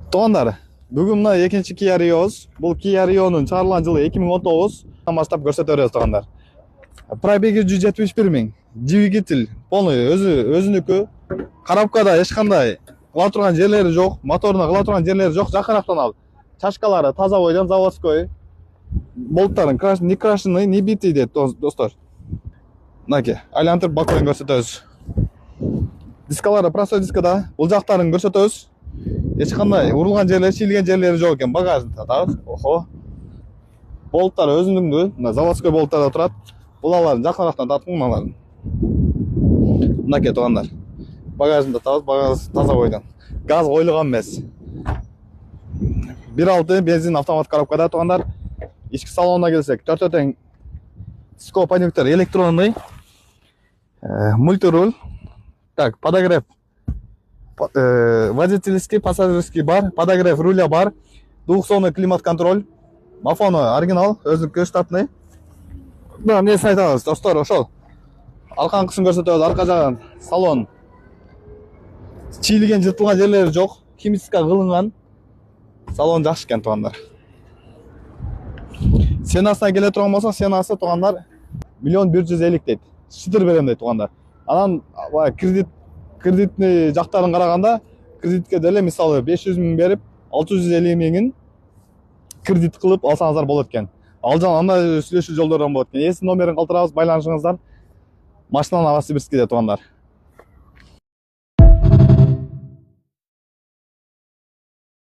Туугандар, бүгүн мына экинчи Kia Rio'буз. Бул Kia Rio'нун чыгарылган жылы 2019 баштап көрсөтөрбүз туугандар. Пробеги 171 миң. Двигатель полный өзүнүкү. Коробкада эч кандай кыла турган жерлери жок, моторуна кыла турган жерлери жок. Жакынактан ал. Чашкалары таза бойдон заводской. Болттарын ни крашеный, ни битый дейт достор. Мынакей, айлантырып бакылын көрсөтөбүз. Дискалары простой дискада, бул жактарын көрсөтөбүз. Эч кандай урулган жерлери, шилген жерлери жок экен багажында, так? Охо. Болттар өзүнүкү, мына заводской болттарда турат. Булаларын жакынактан тартып мыналарын. Мынакей туугандар. Багажында табыз, багаж таза бойдон. Газ коюлган эмес. 1.6 бензин автомат коробкада туугандар. Ички салонуна келсек, 4 тең скопаниктер электронный. Мультируль. Так, подогрев. Водительский, пассажирский бар, подогрев руля бар, двухзонный климат-контроль, мафоны оригинал, өзүнүкү штатный. Да, эмне айтабыз, достор, ошол. Арканкысын көрсөтөбүз, арка жагын, салон. Чийилген, жыртылган жерлери жок, химическа кылынган. Салон жакшы экен туугандар. Сенасына келе турган болсок, сенасы туугандар 1.150 дейт. Шыдыр берем дейт туугандар. Анан кредитный жактарын караганда, кредитке деле мисалы 500 миң берип, 650 миңин кредит кылып алсаңыздар болот экен. Алжан андай сүйлөшүү жолдордон болот экен. Эс номерин калтырабыз, байланышыңыздар. Машина Новосибирскиде туугандар.